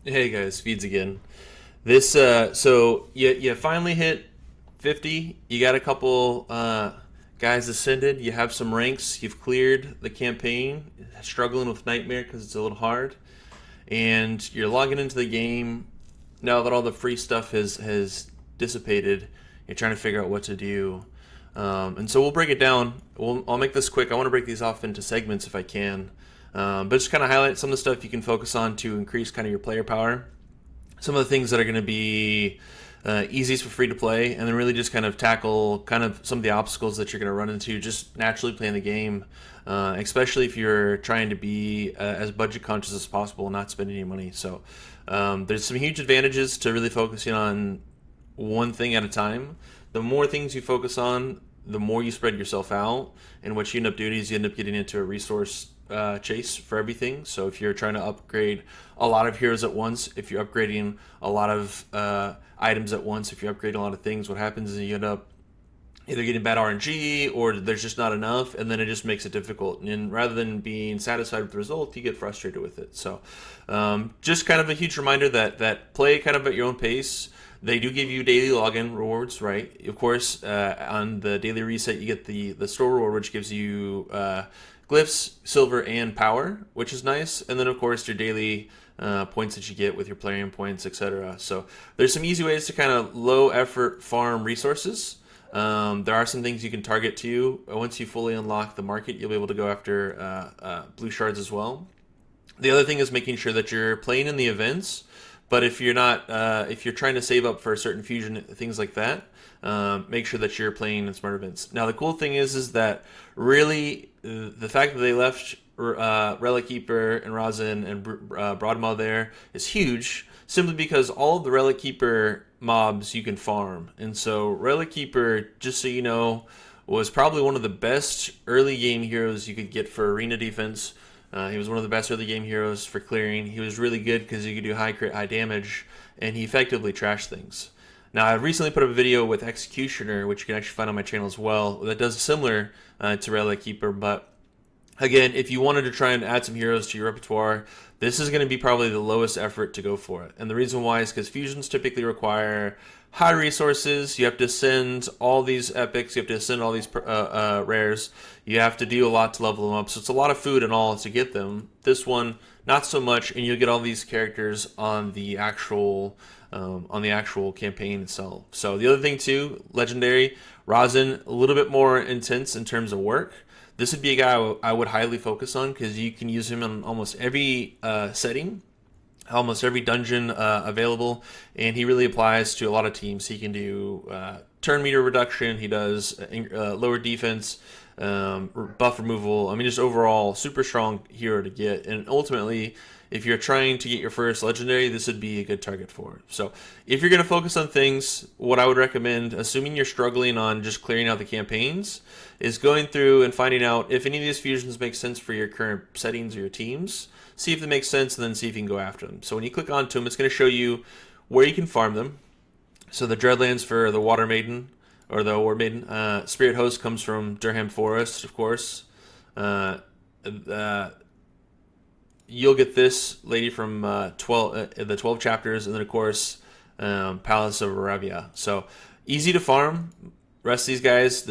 Hey guys, Feeds again. So you finally hit 50. You got a couple guys ascended. You have some ranks. You've cleared the campaign. Struggling with Nightmare because it's a little hard, and you're logging into the game now that all the free stuff has dissipated. You're trying to figure out what to do, and so we'll break it down. I'll make this quick. I want to break these off into segments if I can, but just kind of highlight some of the stuff you can focus on to increase kind of your player power, some of the things that are going to be easiest for free to play, and then really just kind of tackle kind of some of the obstacles that you're going to run into just naturally playing the game, especially if you're trying to be as budget conscious as possible and not spend any money. So there's some huge advantages to really focusing on one thing at a time. The more things you focus on, the more you spread yourself out. And what you end up doing is you end up getting into a resource chase for everything. So if you're trying to upgrade a lot of heroes at once, if you're upgrading a lot of items at once, if you're upgrading a lot of things, what happens is you end up either getting bad RNG or there's just not enough, and then it just makes it difficult. And rather than being satisfied with the result, you get frustrated with it. So, just kind of a huge reminder that play kind of at your own pace. They do give you daily login rewards, right? Of course, on the daily reset, you get the store reward, which gives you glyphs, silver, and power, which is nice. And then, of course, your daily points that you get with your playing points, etc. So there's some easy ways to kind of low effort farm resources. There are some things you can target to. Once you fully unlock the market, you'll be able to go after blue shards as well. The other thing is making sure that you're playing in the events. But if you're not, if you're trying to save up for a certain fusion, things like that, make sure that you're playing in smart events. Now, the cool thing is that really the fact that they left Relic Keeper and Razin and Broadmaw there is huge, simply because all of the Relic Keeper mobs you can farm. And so Relic Keeper, just so you know, was probably one of the best early game heroes you could get for arena defense. He was one of the best early game heroes for clearing. He was really good because he could do high crit, high damage, and he effectively trashed things. Now, I recently put up a video with Executioner, which you can actually find on my channel as well, that does similar to Relic Keeper. But again, if you wanted to try and add some heroes to your repertoire, this is going to be probably the lowest effort to go for it. And the reason why is because fusions typically require high resources. You have to send all these epics. You have to send all these rares. You have to do a lot to level them up. So it's a lot of food and all to get them. This one, not so much, and you'll get all these characters on the actual campaign itself. So the other thing too, legendary Razin, a little bit more intense in terms of work. This would be a guy I would highly focus on because you can use him in almost every setting, almost every dungeon available, and he really applies to a lot of teams. He can do turn meter reduction. He does lower defense, buff removal. I mean, just overall super strong hero to get. And ultimately, if you're trying to get your first legendary, this would be a good target for it. So if you're going to focus on things, what I would recommend, assuming you're struggling on just clearing out the campaigns, is going through and finding out if any of these fusions make sense for your current settings or your teams. See if they make sense, and then see if you can go after them. So when you click onto them, it's going to show you where you can farm them. So the Dreadlands for the Water Maiden, or the War Maiden. Spirit Host comes from Durham Forest, of course. Uh, uh, you'll get this lady from the 12 chapters, and then, of course, Palace of Aravia. So easy to farm. Rest of these guys,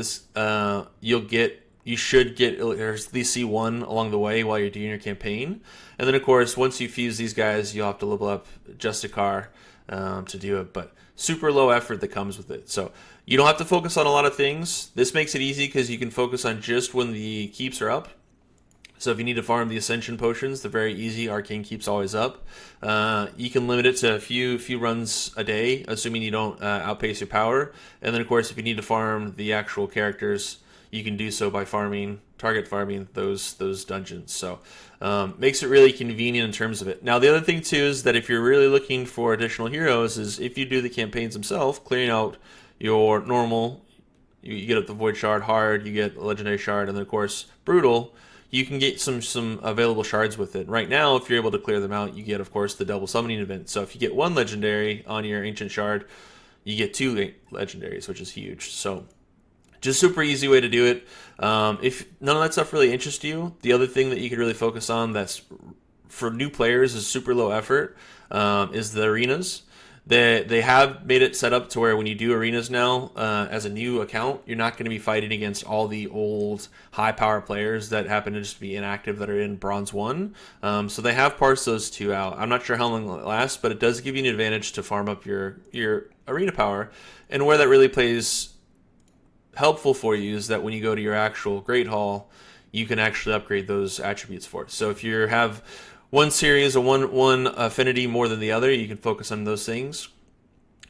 you should get or at least see one along the way while you're doing your campaign. And then, of course, once you fuse these guys, you'll have to level up Justicar to do it. But super low effort that comes with it. So you don't have to focus on a lot of things. This makes it easy because you can focus on just when the keeps are up. So if you need to farm the Ascension potions, they're very easy. Arcane keeps always up. You can limit it to a few runs a day, assuming you don't outpace your power. And then, of course, if you need to farm the actual characters, you can do so by target farming those dungeons. So makes it really convenient in terms of it. Now, the other thing too is that if you're really looking for additional heroes, is if you do the campaigns themselves, clearing out your normal, you get up the Void Shard, hard, you get Legendary Shard, and then, of course, brutal. You can get some available shards with it. Right now, if you're able to clear them out, you get, of course, the double summoning event. So if you get one legendary on your ancient shard, you get two legendaries, which is huge. So just super easy way to do it. If none of that stuff really interests you, the other thing that you could really focus on that's for new players is super low effort, is the arenas. They have made it set up to where when you do arenas now, as a new account, you're not going to be fighting against all the old high power players that happen to just be inactive that are in Bronze 1. So they have parsed those two out. I'm not sure how long it lasts, but it does give you an advantage to farm up your arena power. And where that really plays helpful for you is that when you go to your actual Great Hall, you can actually upgrade those attributes for it. So if you have one series or one affinity more than the other, you can focus on those things.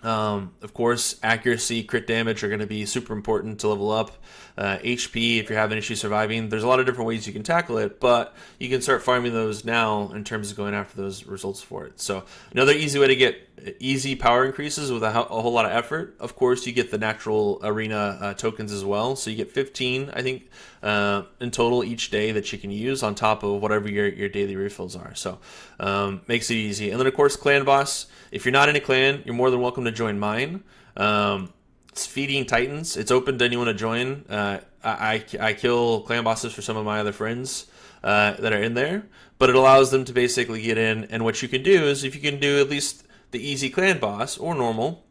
Of course, accuracy, crit damage are going to be super important to level up. HP, if you're having issues surviving, there's a lot of different ways you can tackle it, but you can start farming those now in terms of going after those results for it. So another easy way to get easy power increases with a whole lot of effort. Of course, you get the natural arena tokens as well. So you get 15, I think, in total each day that you can use on top of whatever your daily refills are. So makes it easy. And then, of course, Clan Boss. If you're not in a clan, you're more than welcome to join mine. It's Feeding Titans. It's open to anyone to join. I kill clan bosses for some of my other friends that are in there, but it allows them to basically get in. And what you can do is, if you can do at least the easy clan boss or normal,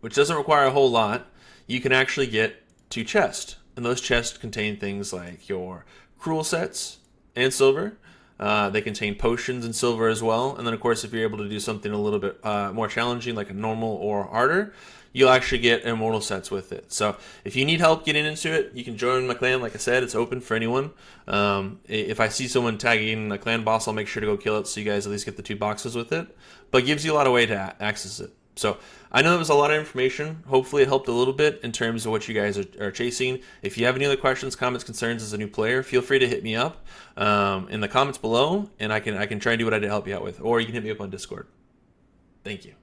which doesn't require a whole lot, you can actually get 2 chests. And those chests contain things like your cruel sets and silver. They contain potions and silver as well. And then, of course, if you're able to do something a little bit more challenging, like a normal or harder, you'll actually get immortal sets with it. So if you need help getting into it, you can join my clan. Like I said, it's open for anyone. If I see someone tagging a clan boss, I'll make sure to go kill it so you guys at least get the 2 boxes with it. But it gives you a lot of way to access it. So I know it was a lot of information. Hopefully it helped a little bit in terms of what you guys are chasing. If you have any other questions, comments, concerns as a new player, feel free to hit me up in the comments below, and I can try and do what I did to help you out with. Or you can hit me up on Discord. Thank you.